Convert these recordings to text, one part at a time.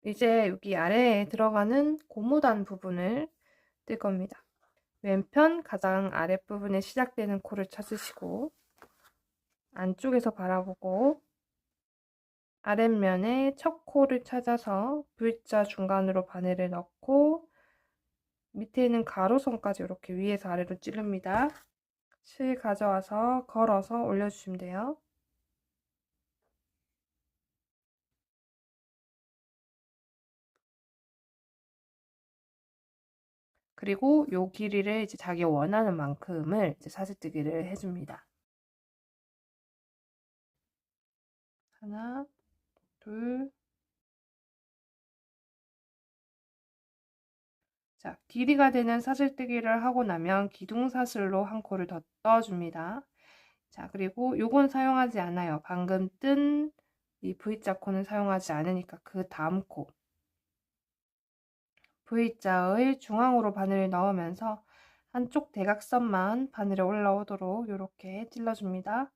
이제 여기 아래에 들어가는 고무단 부분을 뜰 겁니다. 왼편 가장 아랫부분에 시작되는 코를 찾으시고 안쪽에서 바라보고 아랫면에 첫 코를 찾아서 V자 중간으로 바늘을 넣고 밑에 있는 가로선까지 이렇게 위에서 아래로 찌릅니다. 실 가져와서 걸어서 올려주시면 돼요. 그리고 요 길이를 이제 자기 원하는 만큼을 이제 사슬뜨기를 해줍니다. 하나, 둘. 자, 길이가 되는 사슬뜨기를 하고 나면 기둥사슬로 한 코를 더 떠줍니다. 자, 그리고 요건 사용하지 않아요. 방금 뜬 이 V자 코는 사용하지 않으니까 그 다음 코 V자의 중앙으로 바늘을 넣으면서 한쪽 대각선만 바늘에 올라오도록 이렇게 찔러줍니다.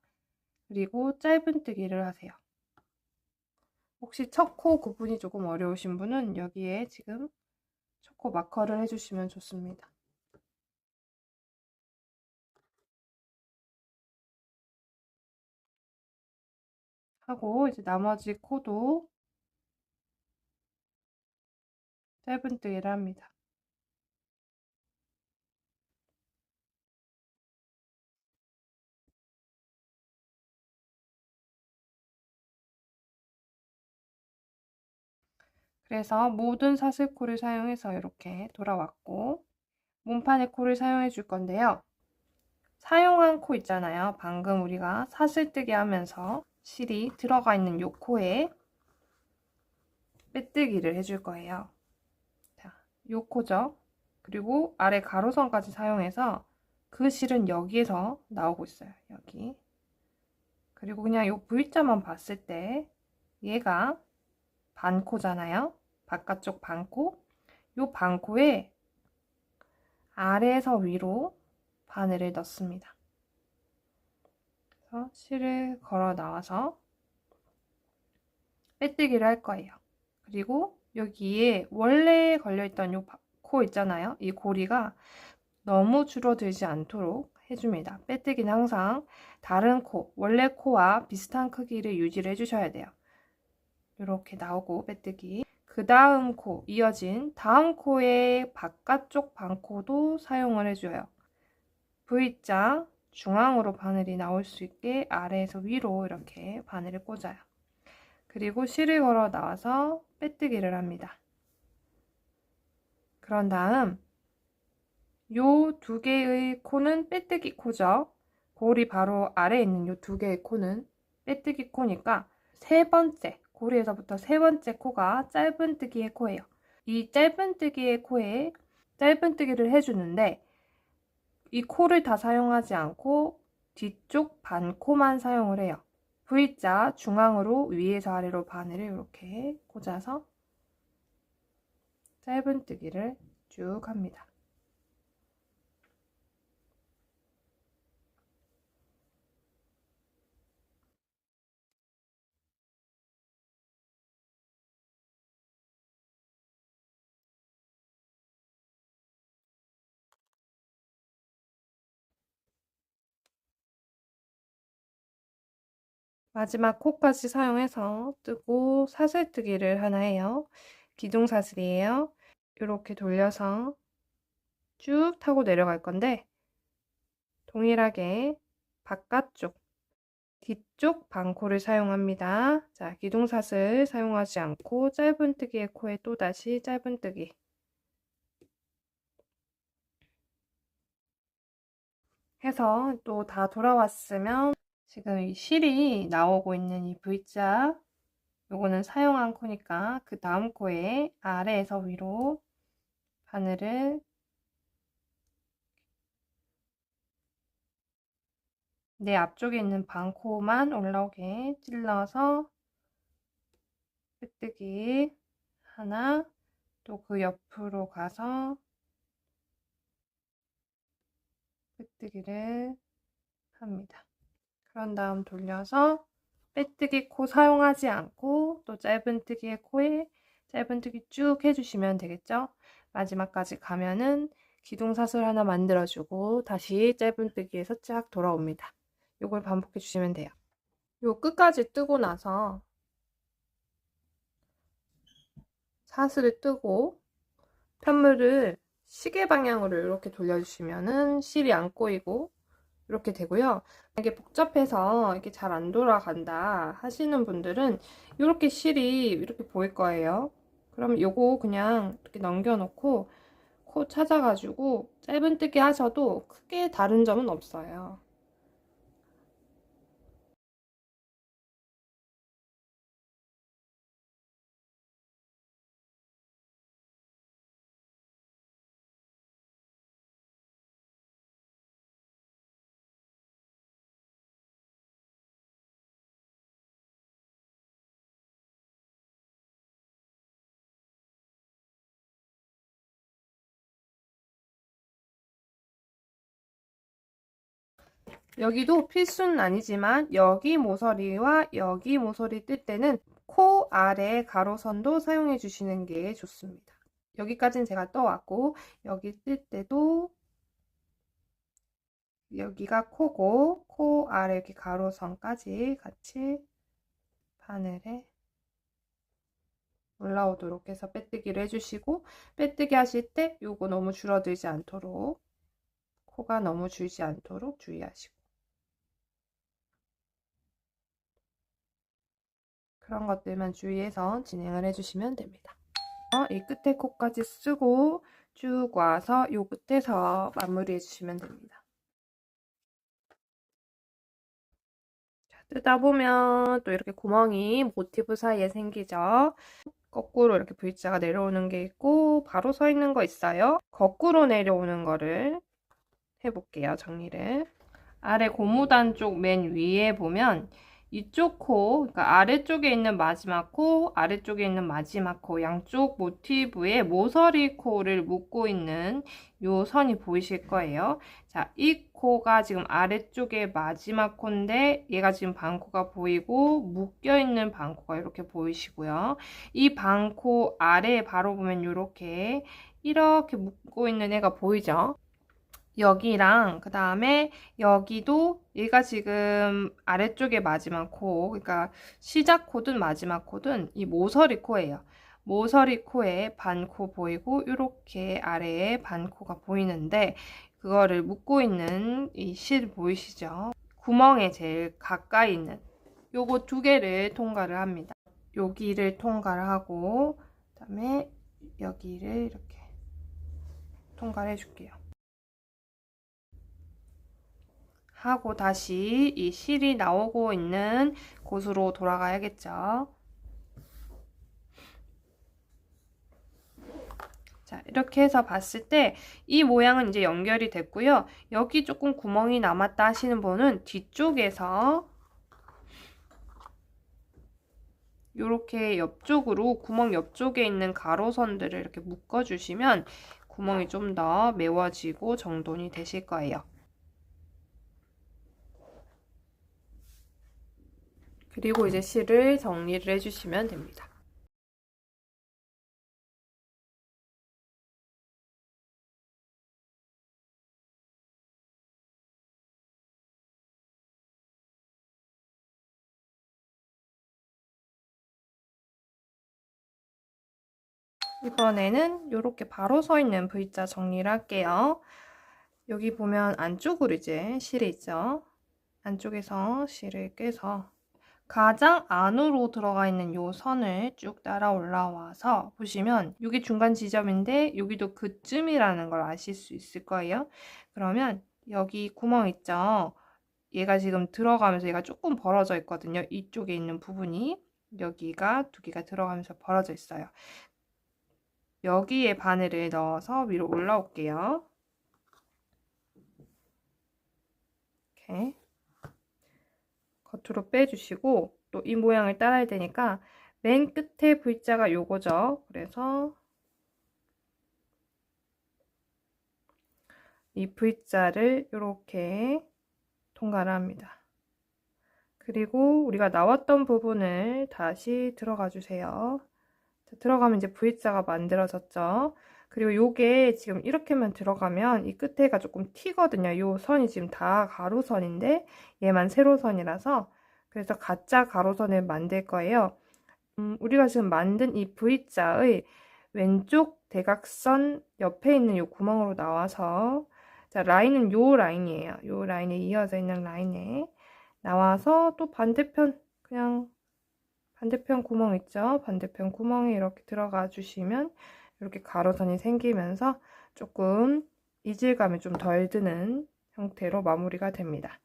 그리고 짧은뜨기를 하세요. 혹시 첫 코 구분이 조금 어려우신 분은 여기에 지금 첫 코 마커를 해주시면 좋습니다. 하고 이제 나머지 코도 짧은뜨기를 합니다. 그래서 모든 사슬코를 사용해서 이렇게 돌아왔고 몸판의 코를 사용해 줄 건데요. 사용한 코 있잖아요. 방금 우리가 사슬뜨기 하면서 실이 들어가 있는 요 코에 빼뜨기를 해줄 거예요. 자, 요 코죠. 그리고 아래 가로선까지 사용해서 그 실은 여기에서 나오고 있어요. 여기. 그리고 그냥 요 V자만 봤을 때 얘가 반코잖아요. 바깥쪽 반코. 요 반코에 아래에서 위로 바늘을 넣습니다. 그래서 실을 걸어 나와서 빼뜨기를 할 거예요. 그리고 여기에 원래 걸려있던 요 코 있잖아요. 이 고리가 너무 줄어들지 않도록 해줍니다. 빼뜨기는 항상 다른 코, 원래 코와 비슷한 크기를 유지를 해주셔야 돼요. 이렇게 나오고 빼뜨기. 그 다음 코, 이어진 다음 코의 바깥쪽 반코도 사용을 해줘요. V자 중앙으로 바늘이 나올 수 있게 아래에서 위로 이렇게 바늘을 꽂아요. 그리고 실을 걸어 나와서 빼뜨기를 합니다. 그런 다음 요 두 개의 코는 빼뜨기 코죠. 고리 바로 아래에 있는 요 두 개의 코는 빼뜨기 코니까 세 번째, 고리에서부터 세 번째 코가 짧은뜨기의 코예요. 이 짧은뜨기의 코에 짧은뜨기를 해주는데 이 코를 다 사용하지 않고 뒤쪽 반코만 사용을 해요. V자 중앙으로 위에서 아래로 바늘을 이렇게 꽂아서 짧은뜨기를 쭉 합니다. 마지막 코까지 사용해서 뜨고 사슬뜨기를 하나 해요. 기둥사슬이에요. 이렇게 돌려서 쭉 타고 내려갈 건데 동일하게 바깥쪽, 뒤쪽 반코를 사용합니다. 자, 기둥사슬 사용하지 않고 짧은뜨기의 코에 또다시 짧은뜨기. 해서 또 다 돌아왔으면 지금 이 실이 나오고 있는 이 V자 요거는 사용한 코니까 그 다음 코에 아래에서 위로 바늘을 내 앞쪽에 있는 반코만 올라오게 찔러서 빼뜨기 하나, 또 그 옆으로 가서 빼뜨기를 합니다. 그런 다음 돌려서 빼뜨기 코 사용하지 않고 또 짧은뜨기의 코에 짧은뜨기 쭉 해주시면 되겠죠? 마지막까지 가면은 기둥사슬 하나 만들어주고 다시 짧은뜨기에서 쫙 돌아옵니다. 요걸 반복해 주시면 돼요. 요 끝까지 뜨고 나서 사슬을 뜨고 편물을 시계 방향으로 이렇게 돌려주시면은 실이 안 꼬이고 이렇게 되고요. 이게 복잡해서 이렇게 잘 안 돌아간다 하시는 분들은 이렇게 실이 이렇게 보일 거예요. 그럼 요거 그냥 이렇게 넘겨놓고 코 찾아가지고 짧은뜨기 하셔도 크게 다른 점은 없어요. 여기도 필수는 아니지만 여기 모서리와 여기 모서리 뜰 때는 코 아래 가로선도 사용해 주시는 게 좋습니다. 여기까지는 제가 떠왔고 여기 뜰 때도 여기가 코고 코 아래 이렇게 가로선까지 같이 바늘에 올라오도록 해서 빼뜨기를 해주시고 빼뜨기 하실 때 요거 너무 줄어들지 않도록 코가 너무 줄지 않도록 주의하시고 그런 것들만 주의해서 진행을 해주시면 됩니다. 이 끝에 코까지 쓰고 쭉 와서 요 끝에서 마무리 해주시면 됩니다. 자, 뜨다 보면 또 이렇게 구멍이 모티브 사이에 생기죠. 거꾸로 이렇게 V자가 내려오는 게 있고 바로 서 있는 거 있어요. 거꾸로 내려오는 거를 해볼게요. 정리를. 아래 고무단 쪽 맨 위에 보면 이쪽 코, 그러니까 아래쪽에 있는 마지막 코, 아래쪽에 있는 마지막 코, 양쪽 모티브에 모서리 코를 묶고 있는 요 선이 보이실 거예요. 자, 이 코가 지금 아래쪽에 마지막 코인데 얘가 지금 반코가 보이고 묶여 있는 반코가 이렇게 보이시고요. 이 반코 아래에 바로 보면 이렇게 묶고 있는 애가 보이죠? 여기랑 그 다음에 여기도 얘가 지금 아래쪽에 마지막 코, 그러니까 시작 코든 마지막 코든 이 모서리 코예요. 모서리 코에 반코 보이고 이렇게 아래에 반코가 보이는데 그거를 묶고 있는 이 실 보이시죠? 구멍에 제일 가까이 있는 요거 두 개를 통과를 합니다. 여기를 통과를 하고 그다음에 여기를 이렇게 통과를 해줄게요. 하고 다시 이 실이 나오고 있는 곳으로 돌아가야겠죠. 자, 이렇게 해서 봤을 때 이 모양은 이제 연결이 됐고요. 여기 조금 구멍이 남았다 하시는 분은 뒤쪽에서 이렇게 옆쪽으로 구멍 옆쪽에 있는 가로선들을 이렇게 묶어주시면 구멍이 좀 더 메워지고 정돈이 되실 거예요. 그리고 이제 실을 정리를 해주시면 됩니다. 이번에는 이렇게 바로 서 있는 V자 정리를 할게요. 여기 보면 안쪽으로 이제 실이 있죠. 안쪽에서 실을 꿰서 가장 안으로 들어가 있는 요 선을 쭉 따라 올라와서 보시면 여기 중간 지점인데 여기도 그쯤이라는 걸 아실 수 있을 거예요. 그러면 여기 구멍 있죠. 얘가 지금 들어가면서 얘가 조금 벌어져 있거든요. 이쪽에 있는 부분이 여기가 두 개가 들어가면서 벌어져 있어요. 여기에 바늘을 넣어서 위로 올라올게요. 이렇게 겉으로 빼주시고 또 이 모양을 따라야 되니까 맨 끝에 V자가 요거죠. 그래서 이 V자를 이렇게 통과를 합니다. 그리고 우리가 나왔던 부분을 다시 들어가 주세요. 들어가면 이제 V자가 만들어졌죠. 그리고 요게 지금 이렇게만 들어가면 이 끝에가 조금 튀거든요. 요 선이 지금 다 가로선인데 얘만 세로선이라서, 그래서 가짜 가로선을 만들 거예요. 우리가 지금 만든 이 V자의 왼쪽 대각선 옆에 있는 요 구멍으로 나와서, 자, 라인은 요 라인이에요. 요 라인에 이어져 있는 라인에 나와서 또 반대편, 그냥 반대편 구멍 있죠? 반대편 구멍에 이렇게 들어가 주시면 이렇게 가로선이 생기면서 조금 이질감이 좀 덜 드는 형태로 마무리가 됩니다.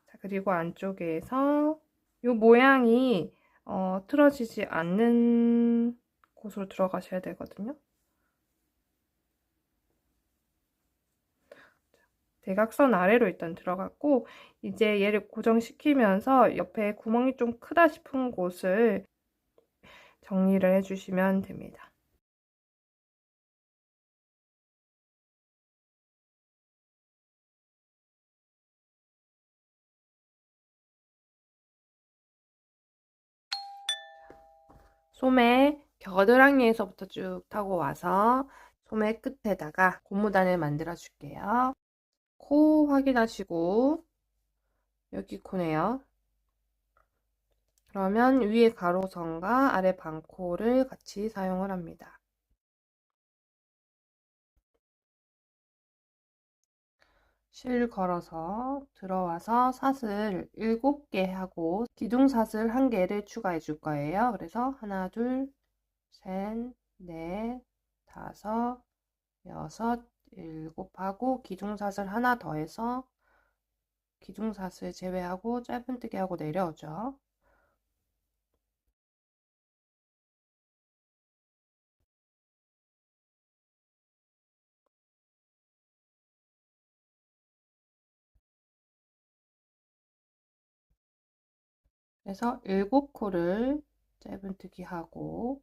자, 그리고 안쪽에서 이 모양이 틀어지지 않는 곳으로 들어가셔야 되거든요. 대각선 아래로 일단 들어갔고, 이제 얘를 고정시키면서 옆에 구멍이 좀 크다 싶은 곳을 정리를 해주시면 됩니다. 소매 겨드랑이에서부터 쭉 타고 와서 소매 끝에다가 고무단을 만들어 줄게요. 코 확인하시고, 여기 코네요. 그러면 위에 가로선과 아래 반코를 같이 사용을 합니다. 실 걸어서 들어와서 사슬 7개 하고 기둥사슬 1개를 추가해 줄 거예요. 그래서 하나, 둘, 셋, 넷, 다섯, 여섯, 일곱 하고 기둥사슬 하나 더해서 기둥사슬 제외하고 짧은뜨기 하고 내려오죠. 그래서 7코를 짧은뜨기 하고,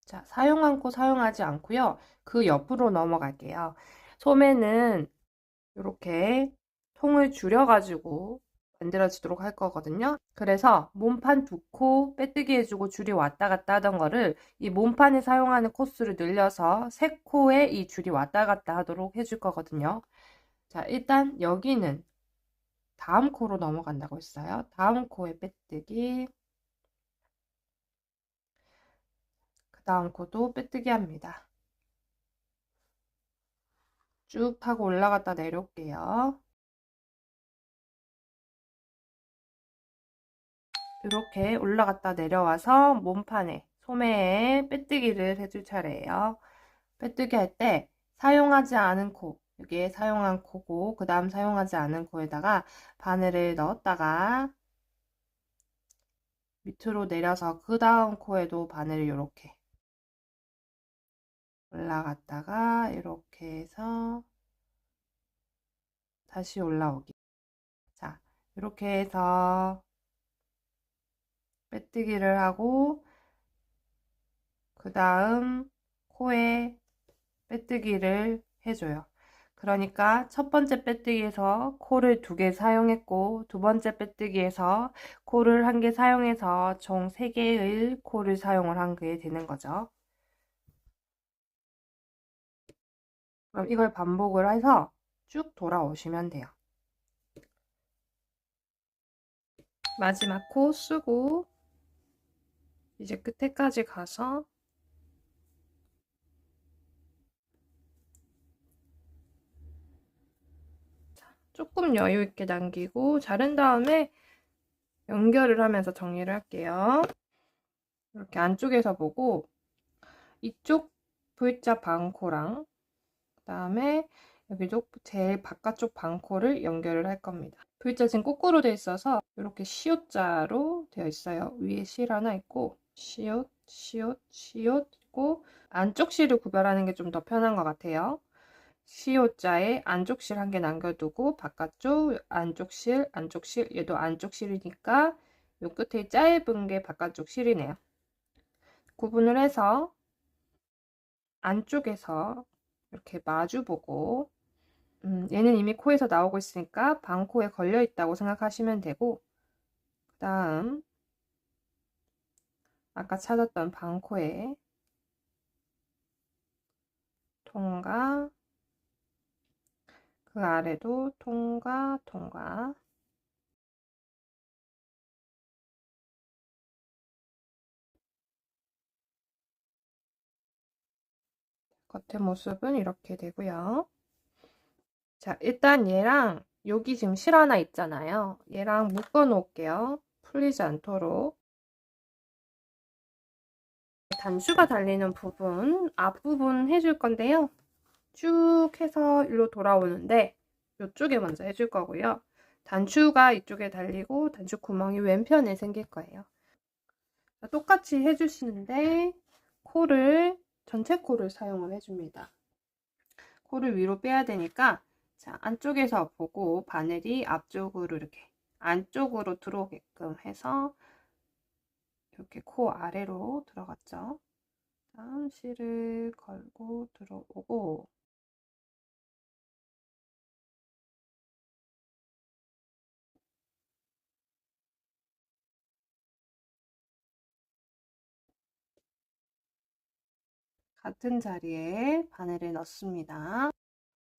자, 사용한 코 사용하지 않고요. 그 옆으로 넘어갈게요. 소매는 이렇게 통을 줄여가지고 만들어지도록 할 거거든요. 그래서 몸판 2코 빼뜨기 해주고 줄이 왔다 갔다 하던 거를 이 몸판에 사용하는 코수를 늘려서 3코에 이 줄이 왔다 갔다 하도록 해줄 거거든요. 자, 일단 여기는 다음 코로 넘어간다고 했어요. 다음 코에 빼뜨기, 그 다음 코도 빼뜨기 합니다. 쭉 타고 올라갔다 내려올게요. 이렇게 올라갔다 내려와서 몸판에 소매에 빼뜨기를 해줄 차례예요. 빼뜨기 할 때 사용하지 않은 코, 여기에 사용한 코고 그 다음 사용하지 않은 코에다가 바늘을 넣었다가 밑으로 내려서 그 다음 코에도 바늘을 이렇게 올라갔다가 이렇게 해서 다시 올라오기. 자, 이렇게 해서 빼뜨기를 하고 그 다음 코에 빼뜨기를 해줘요. 그러니까 첫 번째 빼뜨기에서 코를 2개 사용했고 두 번째 빼뜨기에서 코를 1개 사용해서 총 3개의 코를 사용을 한 게 되는 거죠. 그럼 이걸 반복을 해서 쭉 돌아오시면 돼요. 마지막 코 쓰고 이제 끝에까지 가서 조금 여유 있게 남기고 자른 다음에 연결을 하면서 정리를 할게요. 이렇게 안쪽에서 보고 이쪽 V자 반코랑 그다음에 여기도 제일 바깥쪽 반코를 연결을 할 겁니다. V자 지금 거꾸로 되어 있어서 이렇게 시옷자로 되어 있어요. 위에 실 하나 있고 시옷, 시옷, 시옷 있고 안쪽 실을 구별하는 게 좀 더 편한 것 같아요. 시옷자에 안쪽 실 1개 남겨두고 바깥쪽 안쪽 실, 안쪽 실, 얘도 안쪽 실이니까 요 끝에 짧은 게 바깥쪽 실이네요. 구분을 해서 안쪽에서 이렇게 마주보고 얘는 이미 코에서 나오고 있으니까 반코에 걸려 있다고 생각하시면 되고, 그 다음 아까 찾았던 반코에 통과, 그 아래도 통과, 통과. 겉의 모습은 이렇게 되고요. 자, 일단 얘랑 여기 지금 실 하나 있잖아요. 얘랑 묶어 놓을게요. 풀리지 않도록. 단추가 달리는 부분, 앞부분 해줄 건데요. 쭉 해서 일로 돌아오는데 이쪽에 먼저 해줄 거고요. 단추가 이쪽에 달리고 단추 구멍이 왼편에 생길 거예요. 똑같이 해주시는데 코를 전체 코를 사용을 해줍니다. 코를 위로 빼야 되니까 자, 안쪽에서 보고 바늘이 앞쪽으로 이렇게 안쪽으로 들어오게끔 해서 이렇게 코 아래로 들어갔죠. 다음 실을 걸고 들어오고 같은 자리에 바늘을 넣습니다.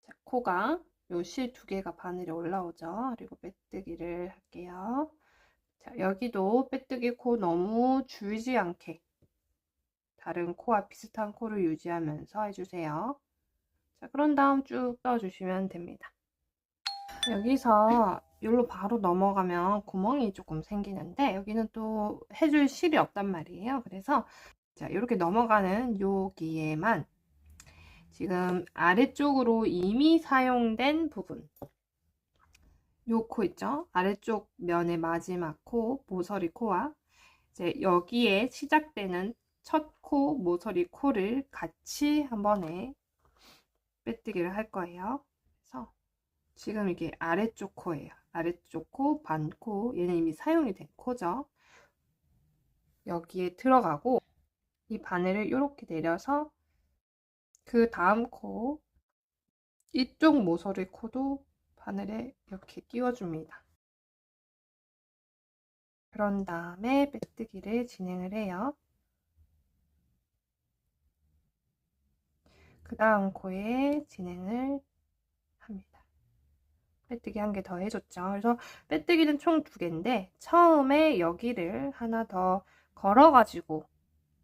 자, 코가 요 실 두 개가 바늘에 올라오죠. 그리고 빼뜨기를 할게요. 자, 여기도 빼뜨기 코 너무 줄지 않게 다른 코와 비슷한 코를 유지하면서 해주세요. 자, 그런 다음 쭉 떠주시면 됩니다. 여기서 여기로 바로 넘어가면 구멍이 조금 생기는데 여기는 또 해줄 실이 없단 말이에요. 그래서 자, 이렇게 넘어가는 여기에만 지금 아래쪽으로 이미 사용된 부분 요 코 있죠? 아래쪽 면의 마지막 코, 모서리 코와 이제 여기에 시작되는 첫 코, 모서리 코를 같이 한 번에 빼뜨기를 할 거예요. 그래서 지금 이게 아래쪽 코예요. 아래쪽 코, 반코, 얘는 이미 사용이 된 코죠. 여기에 들어가고 이 바늘을 이렇게 내려서 그 다음 코, 이쪽 모서리 코도 바늘에 이렇게 끼워줍니다. 그런 다음에 빼뜨기를 진행을 해요. 그 다음 코에 진행을 합니다. 빼뜨기 한 개 더 해줬죠. 그래서 빼뜨기는 총 2개인데 처음에 여기를 하나 더 걸어가지고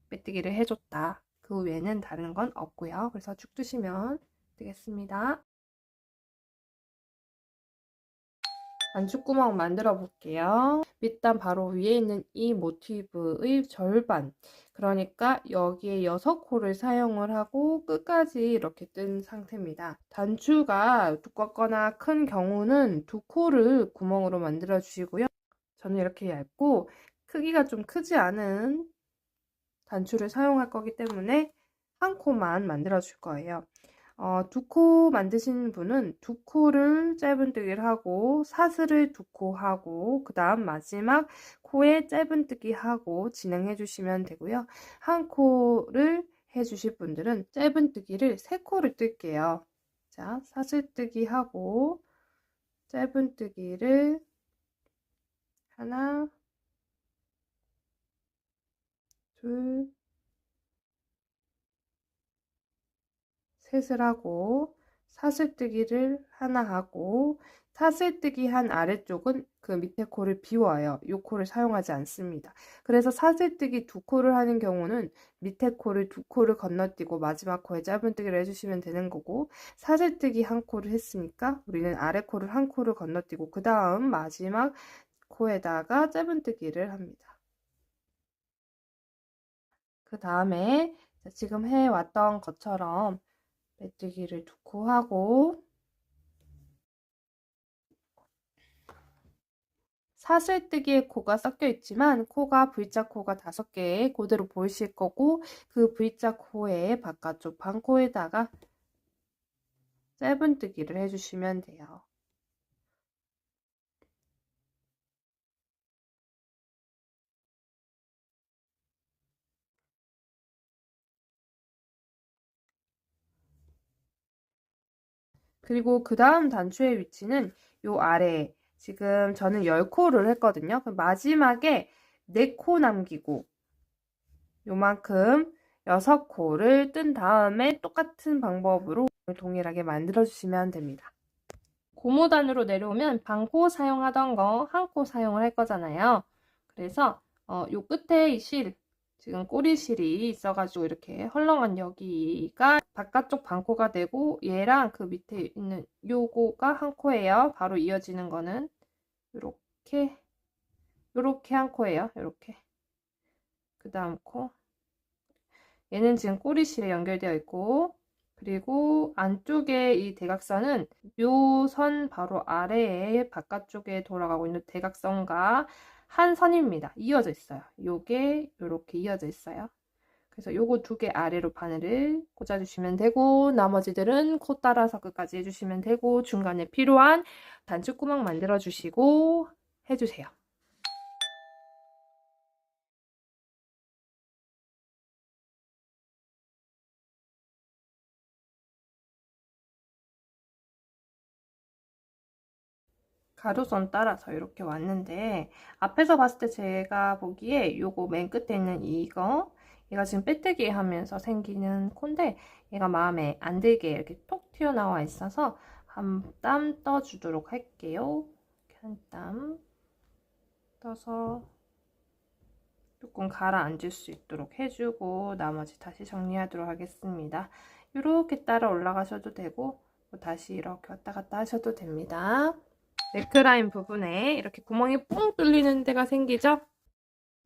빼뜨기를 해줬다. 그 외에는 다른 건 없고요. 그래서 쭉 뜨시면 되겠습니다. 안축구멍 만들어 볼게요. 일단 바로 위에 있는 이 모티브의 절반, 그러니까 여기에 6코를 사용을 하고 끝까지 이렇게 뜬 상태입니다. 단추가 두껍거나 큰 경우는 2코를 구멍으로 만들어 주시고요. 저는 이렇게 얇고 크기가 좀 크지 않은 단추를 사용할 거기 때문에 한 코만 만들어 줄 거예요. 2코 만드시는 분은 2코를 짧은뜨기를 하고 사슬을 2코 하고 그 다음 마지막 코에 짧은뜨기 하고 진행해 주시면 되고요. 한 코를 해 주실 분들은 짧은뜨기를 3코를 뜰게요. 자, 사슬뜨기 하고 짧은뜨기를 하나, 둘, 셋을 하고 사슬뜨기를 하나 하고 사슬뜨기 한 아래쪽은 그 밑에 코를 비워요. 이 코를 사용하지 않습니다. 그래서 사슬뜨기 2코를 하는 경우는 밑에 코를 2코를 건너뛰고 마지막 코에 짧은뜨기를 해주시면 되는 거고 사슬뜨기 한 코를 했으니까 우리는 아래 코를 한 코를 건너뛰고 그 다음 마지막 코에다가 짧은뜨기를 합니다. 그 다음에 지금 해왔던 것처럼 빼뜨기를 2코 하고 사슬뜨기에 코가 섞여 있지만 코가 V자 코가 5개 그대로 보이실 거고 그 V자 코의 바깥쪽 반코에다가 짧은뜨기를 해주시면 돼요. 그리고 그 다음 단추의 위치는 요 아래에 지금 저는 10코를 했거든요. 그럼 마지막에 4코 남기고 요만큼 6코를 뜬 다음에 똑같은 방법으로 동일하게 만들어 주시면 됩니다. 고무단으로 내려오면 반코 사용하던 거 한 코 사용을 할 거잖아요. 그래서 요 끝에 이 실, 지금 꼬리실이 있어가지고 이렇게 헐렁한 여기가 바깥쪽 반코가 되고 얘랑 그 밑에 있는 요거가 한 코예요. 바로 이어지는 거는 요렇게 한 코예요. 요렇게. 그 다음 코. 얘는 지금 꼬리실에 연결되어 있고, 그리고 안쪽에 이 대각선은 요 선 바로 아래에 바깥쪽에 돌아가고 있는 대각선과 한 선입니다. 이어져 있어요. 요게 요렇게 이어져 있어요. 그래서 요거 2개 아래로 바늘을 꽂아주시면 되고, 나머지들은 코 따라서 끝까지 해주시면 되고, 중간에 필요한 단추구멍 만들어주시고 해주세요. 가로선 따라서 이렇게 왔는데, 앞에서 봤을 때 제가 보기에 요거 맨 끝에 있는 이거, 얘가 지금 빼뜨기 하면서 생기는 콘데, 얘가 마음에 안 들게 이렇게 톡 튀어나와 있어서 한 땀 떠주도록 할게요. 한 땀 떠서 조금 가라앉을 수 있도록 해주고, 나머지 다시 정리하도록 하겠습니다. 이렇게 따라 올라가셔도 되고, 다시 이렇게 왔다 갔다 하셔도 됩니다. 네크라인 부분에 이렇게 구멍이 뽕 뚫리는 데가 생기죠?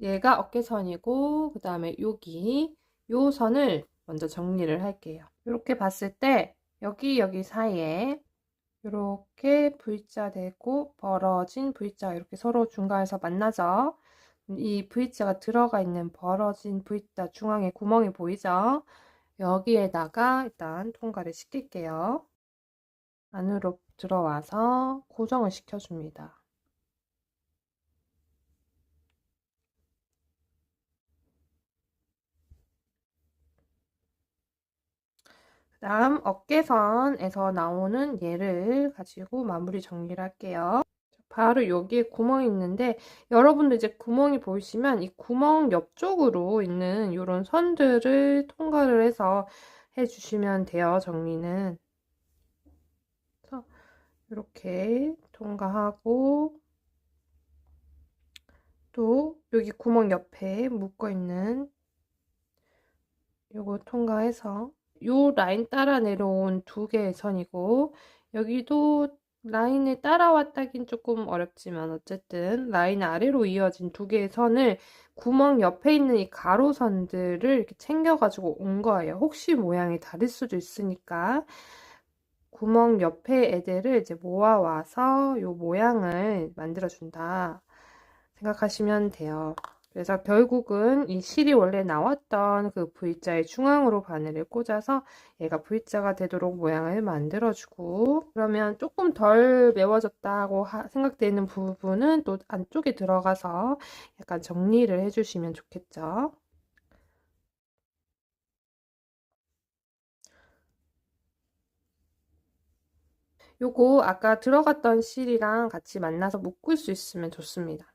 얘가 어깨선이고, 그 다음에 여기 요 선을 먼저 정리를 할게요. 이렇게 봤을 때 여기 사이에 이렇게 V자 되고 벌어진 V자 이렇게 서로 중간에서 만나죠? 이 V자가 들어가 있는 벌어진 V자 중앙에 구멍이 보이죠? 여기에다가 일단 통과를 시킬게요. 안으로 들어와서 고정을 시켜줍니다. 그 다음 어깨선에서 나오는 얘를 가지고 마무리 정리를 할게요. 바로 여기에 구멍이 있는데 여러분들 이제 구멍이 보이시면 이 구멍 옆쪽으로 있는 이런 선들을 통과를 해서 해주시면 돼요. 정리는. 그래서 이렇게 통과하고 또 여기 구멍 옆에 묶어 있는 요거 통과해서 요 라인 따라 내려온 2개의 선이고 여기도 라인을 따라왔다긴 조금 어렵지만 어쨌든 라인 아래로 이어진 2개의 선을 구멍 옆에 있는 이 가로선들을 이렇게 챙겨가지고 온 거예요. 혹시 모양이 다를 수도 있으니까 구멍 옆에 애들을 이제 모아와서 요 모양을 만들어준다 생각하시면 돼요. 그래서 결국은 이 실이 원래 나왔던 그 V자의 중앙으로 바늘을 꽂아서 얘가 V자가 되도록 모양을 만들어주고, 그러면 조금 덜 메워졌다고 생각되는 부분은 또 안쪽에 들어가서 약간 정리를 해주시면 좋겠죠. 요거 아까 들어갔던 실이랑 같이 만나서 묶을 수 있으면 좋습니다.